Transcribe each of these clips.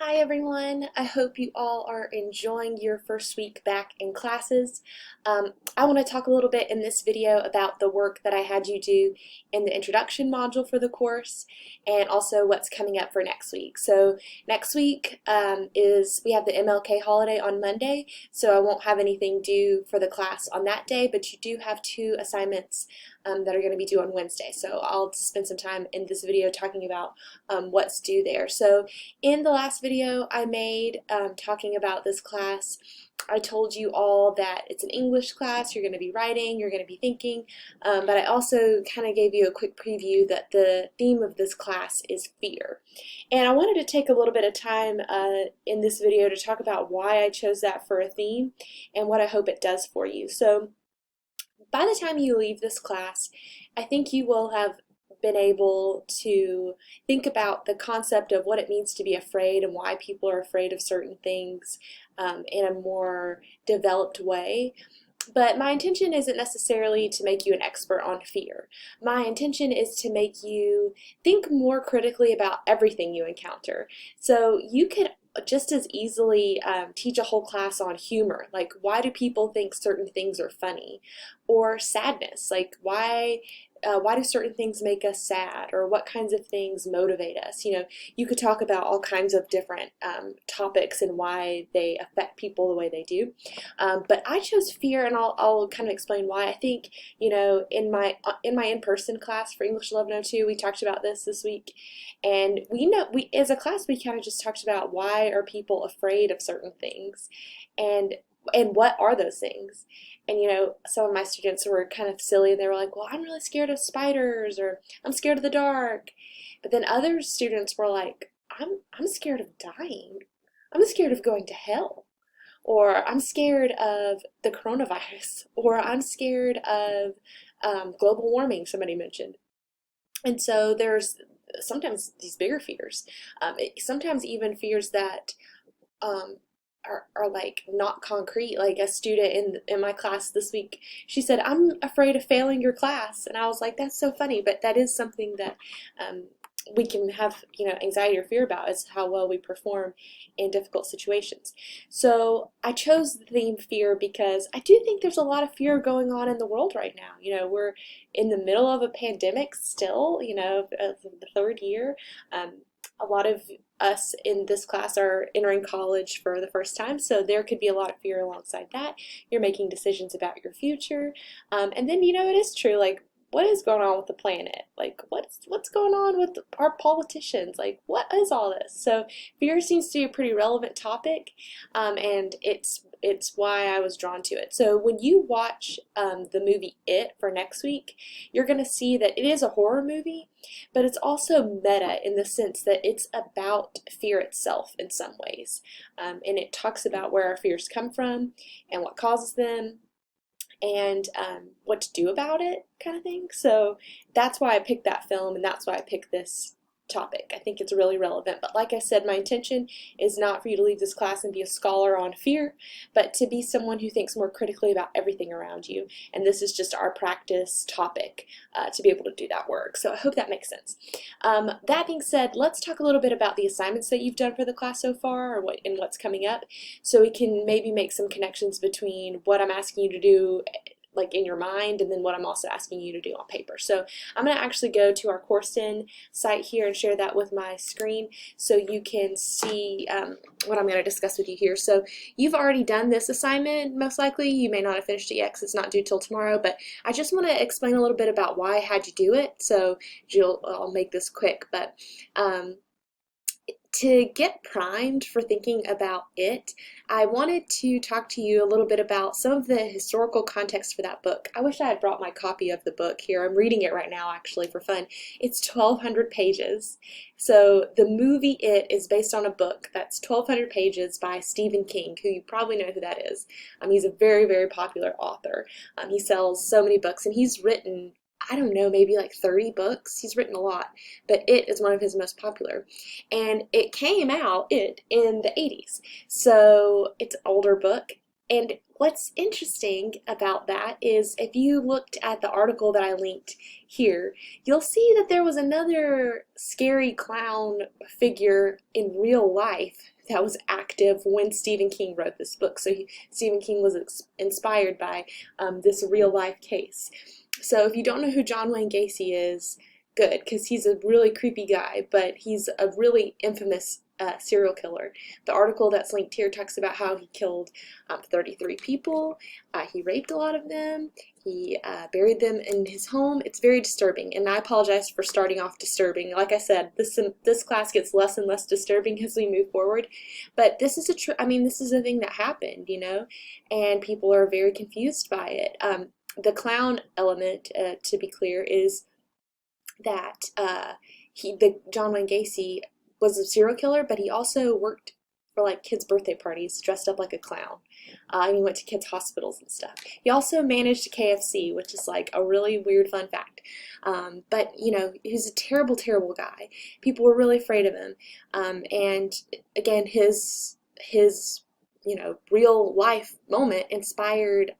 Hi everyone, I hope you all are enjoying your first week back in classes. I want to talk a little bit in this video about the work that I had you do in the introduction module for the course and also what's coming up for next week. So next week we have the MLK holiday on Monday, so I won't have anything due for the class on that day, but you do have two assignments that are going to be due on Wednesday. So I'll spend some time in this video talking about what's due there. So in the last video I made talking about this class, I told you all that it's an English class, you're going to be writing, you're going to be thinking, but I also kind of gave you a quick preview that the theme of this class is fear. And I wanted to take a little bit of time in this video to talk about why I chose that for a theme and what I hope it does for you. So by the time you leave this class, I think you will have been able to think about the concept of what it means to be afraid and why people are afraid of certain things in a more developed way. But my intention isn't necessarily to make you an expert on fear. My intention is to make you think more critically about everything you encounter. So you could just as easily teach a whole class on humor, like why do people think certain things are funny, or sadness, like why do certain things make us sad, or what kinds of things motivate us? You know, you could talk about all kinds of different topics and why they affect people the way they do. But I chose fear, and I'll kind of explain why. I think, you know, in my in-person class for English 1102, we talked about this week, and we as a class we kind of just talked about why are people afraid of certain things, and what are those things. And you know, some of my students were kind of silly and they were like, well, I'm really scared of spiders, or I'm scared of the dark. But then other students were like, I'm scared of dying. I'm scared of going to hell. Or I'm scared of the coronavirus. Or I'm scared of global warming, somebody mentioned. And so there's sometimes these bigger fears. Sometimes even fears that um, are like not concrete. Like a student in my class this week, she said, I'm afraid of failing your class. And I was like, that's so funny, but that is something that um, we can have, you know, anxiety or fear about, is how well we perform in difficult situations. So I chose the theme fear because I do think there's a lot of fear going on in the world right now. You know, we're in the middle of a pandemic still, you know, the third year. A lot of us in this class are entering college for the first time, so there could be a lot of fear alongside that. You're making decisions about your future, and then, you know, it is true, like, what is going on with the planet? Like, what's going on with our politicians? Like, what is all this? So fear seems to be a pretty relevant topic, and it's why I was drawn to it. So when you watch the movie It for next week, you're going to see that it is a horror movie, but it's also meta in the sense that it's about fear itself in some ways. And it talks about where our fears come from and what causes them, and what to do about it, kind of thing. So that's why I picked that film, and that's why I picked this topic. I think it's really relevant. But like I said, my intention is not for you to leave this class and be a scholar on fear, but to be someone who thinks more critically about everything around you. And this is just our practice topic to be able to do that work. So I hope that makes sense. That being said, let's talk a little bit about the assignments that you've done for the class so far, or what's coming up, so we can maybe make some connections between what I'm asking you to do like in your mind, and then what I'm also asking you to do on paper. So I'm going to actually go to our CourseIn site here and share that with my screen so you can see what I'm going to discuss with you here. So you've already done this assignment, most likely. You may not have finished it yet because it's not due till tomorrow, but I just want to explain a little bit about why I had you do it. So I'll make this quick, but to get primed for thinking about it, I wanted to talk to you a little bit about some of the historical context for that book. I wish I had brought my copy of the book here. I'm reading it right now, actually, for fun. It's 1,200 pages. So the movie It is based on a book that's 1,200 pages by Stephen King, who you probably know who that is. He's a very, very popular author. He sells so many books, and he's written, I don't know, maybe like 30 books. He's written a lot, but It is one of his most popular. And it came out, in the 80s. So it's an older book. And what's interesting about that is if you looked at the article that I linked here, you'll see that there was another scary clown figure in real life that was active when Stephen King wrote this book. So Stephen King was inspired by this real life case. So if you don't know who John Wayne Gacy is, good, because he's a really creepy guy, but he's a really infamous serial killer. The article that's linked here talks about how he killed 33 people. He raped a lot of them. He buried them in his home. It's very disturbing, and I apologize for starting off disturbing. Like I said, this class gets less and less disturbing as we move forward. But this is this is a thing that happened, you know, and people are very confused by it. The clown element, to be clear, is that John Wayne Gacy was a serial killer, but he also worked for like kids' birthday parties, dressed up like a clown, and he went to kids' hospitals and stuff. He also managed KFC, which is like a really weird fun fact. But you know, he was a terrible, terrible guy. People were really afraid of him, and again, his you know real life moment inspired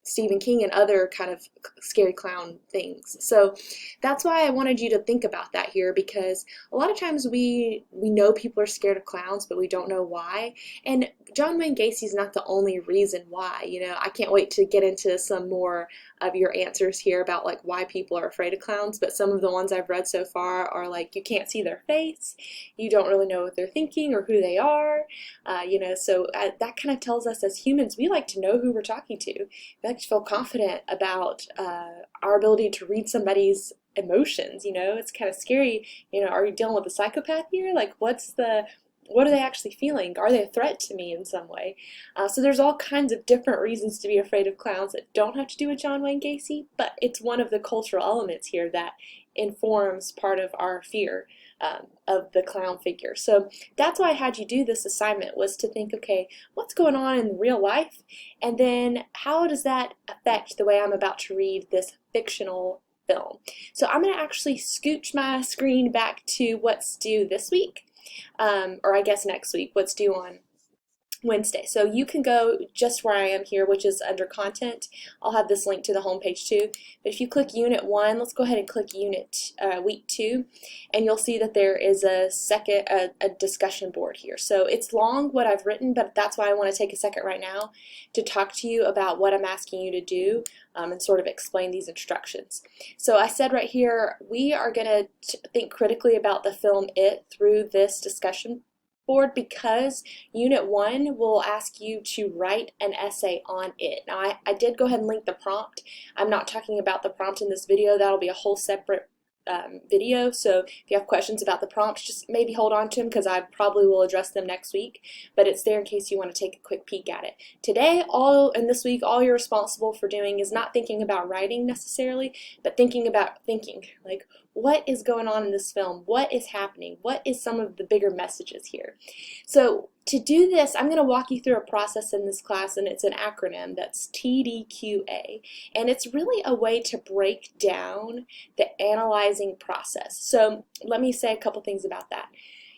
Stephen King and other kind of scary clown things. So that's why I wanted you to think about that here, because a lot of times we know people are scared of clowns, but we don't know why. And John Wayne Gacy's not the only reason why. You know, I can't wait to get into some more of your answers here about like why people are afraid of clowns, but some of the ones I've read so far are like you can't see their face, you don't really know what they're thinking or who they are, you know, so that kind of tells us as humans we like to know who we're talking to. We like to feel confident about our ability to read somebody's emotions. You know, it's kind of scary. You know, are you dealing with a psychopath here? Like, what are they actually feeling? Are they a threat to me in some way? So there's all kinds of different reasons to be afraid of clowns that don't have to do with John Wayne Gacy, but it's one of the cultural elements here that informs part of our fear of the clown figure. So that's why I had you do this assignment, was to think, okay, what's going on in real life? And then how does that affect the way I'm about to read this fictional film? So I'm going to actually scooch my screen back to what's due this week. Or I guess next week, what's due on Wednesday. So you can go just where I am here, which is under content. I'll have this link to the homepage too. But if you click Unit 1, let's go ahead and click Week 2, and you'll see that there is a discussion board here. So it's long what I've written, but that's why I want to take a second right now to talk to you about what I'm asking you to do and sort of explain these instructions. So I said right here, we are going to think critically about the film It through this discussion board, because Unit 1 will ask you to write an essay on it. Now I did go ahead and link the prompt. I'm not talking about the prompt in this video. That'll be a whole separate video, so if you have questions about the prompts, just maybe hold on to them because I probably will address them next week, but it's there in case you want to take a quick peek at it. Today, this week, all you're responsible for doing is not thinking about writing necessarily, but thinking about thinking, like, what is going on in this film? What is happening? What is some of the bigger messages here? So to do this, I'm going to walk you through a process in this class, and it's an acronym that's TDQA, and it's really a way to break down the analyzing process. So let me say a couple things about that.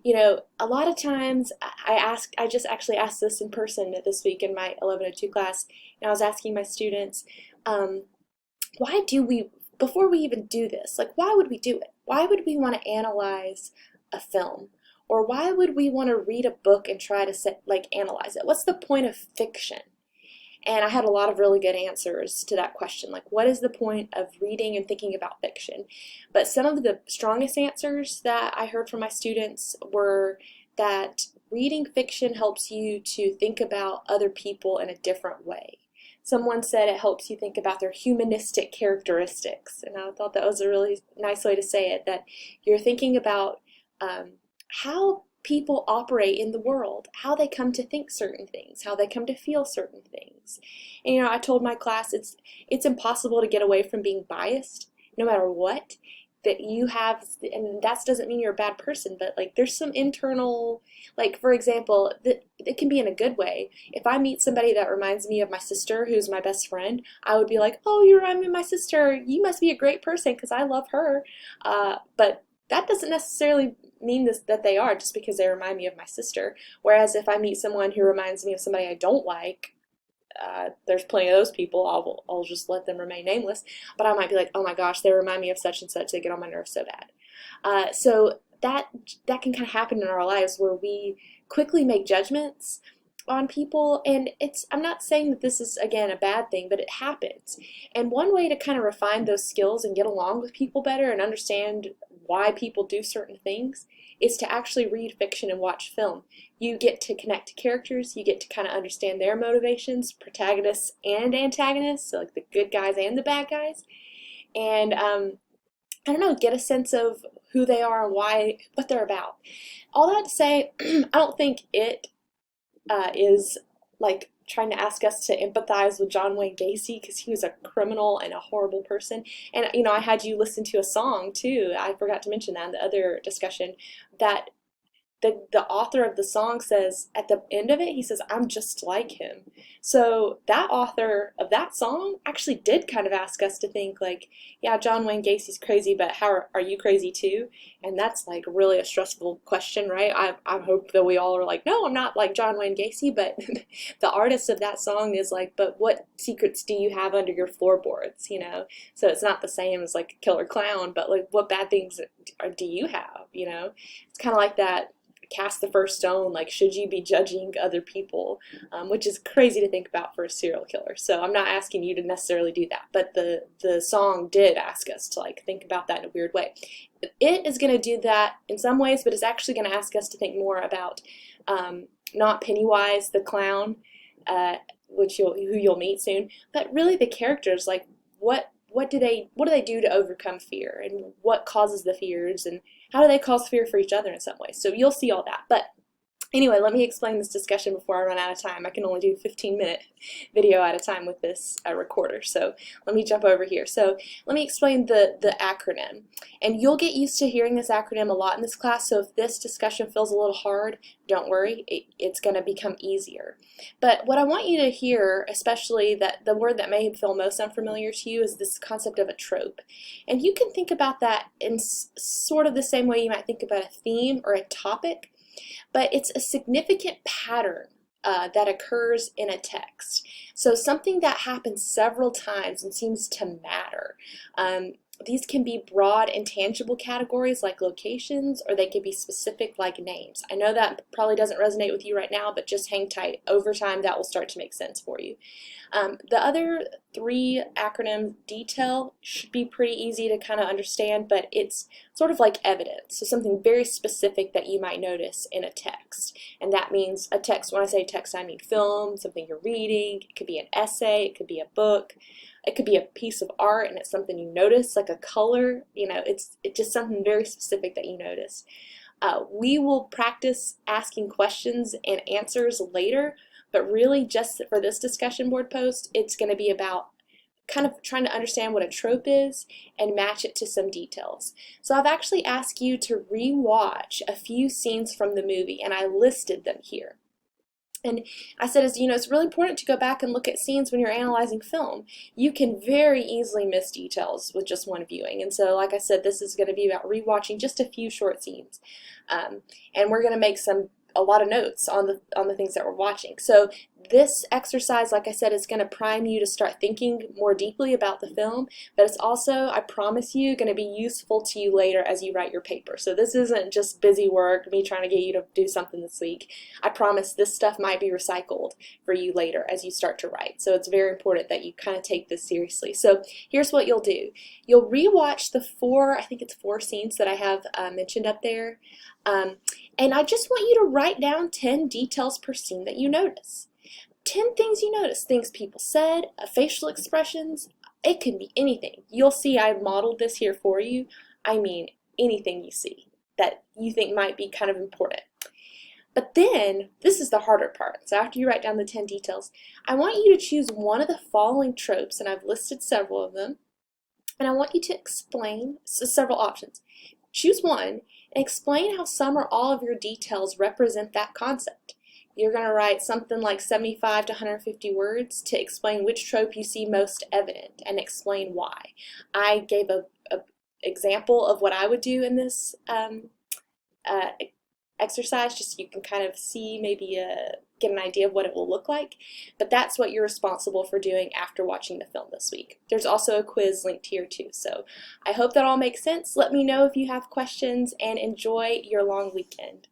You know, a lot of times I just actually asked this in person this week in my 1102 class, and I was asking my students, why do we, before we even do this, like why would we do it? Why would we want to analyze a film? Or why would we want to read a book and try to analyze it? What's the point of fiction? And I had a lot of really good answers to that question, like what is the point of reading and thinking about fiction? But some of the strongest answers that I heard from my students were that reading fiction helps you to think about other people in a different way. Someone said it helps you think about their humanistic characteristics, and I thought that was a really nice way to say it, that you're thinking about how people operate in the world, how they come to think certain things, how they come to feel certain things. And you know, I told my class it's impossible to get away from being biased, no matter what that you have, and that doesn't mean you're a bad person, but like there's some internal, like for example, it can be in a good way. If I meet somebody that reminds me of my sister, who's my best friend, I would be like, oh, you remind me of my sister, you must be a great person because I love her. But that doesn't necessarily mean that they are, just because they remind me of my sister. Whereas if I meet someone who reminds me of somebody I don't like, there's plenty of those people. I'll just let them remain nameless. But I might be like, oh my gosh, they remind me of such and such. They get on my nerves so bad. So that can kind of happen in our lives where we quickly make judgments on people, and I'm not saying that this is, again, a bad thing, but it happens. And one way to kind of refine those skills and get along with people better and understand why people do certain things is to actually read fiction and watch film. You get to connect to characters, you get to kind of understand their motivations, protagonists and antagonists, so like the good guys and the bad guys, and I don't know, get a sense of who they are and what they're about. All that to say, I don't think it is like trying to ask us to empathize with John Wayne Gacy, because he was a criminal and a horrible person. And I had you listen to a song too. I forgot to mention that in the other discussion, that the author of the song says at the end of it, he says, I'm just like him. So that author of that song actually did kind of ask us to think like, yeah, John Wayne Gacy's crazy, but how are you crazy too? And that's like really a stressful question, right? I hope that we all are like, no, I'm not like John Wayne Gacy, but the artist of that song is like, but what secrets do you have under your floorboards, So it's not the same as like Killer Clown, but like what bad things do you have, It's kind of like that cast the first stone, like should you be judging other people, which is crazy to think about for a serial killer. So I'm not asking you to necessarily do that, but the song did ask us to like think about that in a weird way. It is going to do that in some ways, but it's actually going to ask us to think more about not Pennywise the clown, who you'll meet soon, but really the characters, like what do they do to overcome fear, and what causes the fears, and how do they cause fear for each other in some ways. So you'll see all that. But anyway, let me explain this discussion before I run out of time. I can only do a 15-minute video at a time with this recorder. So let me jump over here. So let me explain the acronym. And you'll get used to hearing this acronym a lot in this class, so if this discussion feels a little hard, don't worry, it's going to become easier. But what I want you to hear, especially that the word that may feel most unfamiliar to you, is this concept of a trope. And you can think about that in sort of the same way you might think about a theme or a topic, but it's a significant pattern that occurs in a text. So something that happens several times and seems to matter. These can be broad and tangible categories like locations, or they can be specific like names. I know that probably doesn't resonate with you right now, but just hang tight. Over time, that will start to make sense for you. The other three acronyms, detail, should be pretty easy to kind of understand, but it's sort of like evidence. So something very specific that you might notice in a text. And that means a text, when I say text, I mean film, something you're reading. It could be an essay, it could be a book. It could be a piece of art and it's something you notice, like a color, it's just something very specific that you notice. We will practice asking questions and answers later, but really just for this discussion board post, it's going to be about kind of trying to understand what a trope is and match it to some details. So I've actually asked you to re-watch a few scenes from the movie, and I listed them here. And I said, it's really important to go back and look at scenes when you're analyzing film. You can very easily miss details with just one viewing. And so, like I said, this is going to be about rewatching just a few short scenes. And we're going to make a lot of notes on the things that we're watching. So this exercise, like I said, is going to prime you to start thinking more deeply about the film, but it's also, I promise you, going to be useful to you later as you write your paper. So this isn't just busy work, me trying to get you to do something this week. I promise this stuff might be recycled for you later as you start to write. So it's very important that you kind of take this seriously. So here's what you'll do. You'll rewatch the I think it's four scenes that I have mentioned up there. And I just want you to write down 10 details per scene that you notice. 10 things you notice, things people said, facial expressions, it can be anything. You'll see I've modeled this here for you. I mean anything you see that you think might be kind of important. But then, this is the harder part. So after you write down the 10 details, I want you to choose one of the following tropes, and I've listed several of them, and I want you to explain, several options. Choose one and explain how some or all of your details represent that concept. You're going to write something like 75 to 150 words to explain which trope you see most evident and explain why. I gave a example of what I would do in this exercise just so you can kind of see, maybe get an idea of what it will look like. But that's what you're responsible for doing after watching the film this week. There's also a quiz linked here too. So I hope that all makes sense. Let me know if you have questions, and enjoy your long weekend.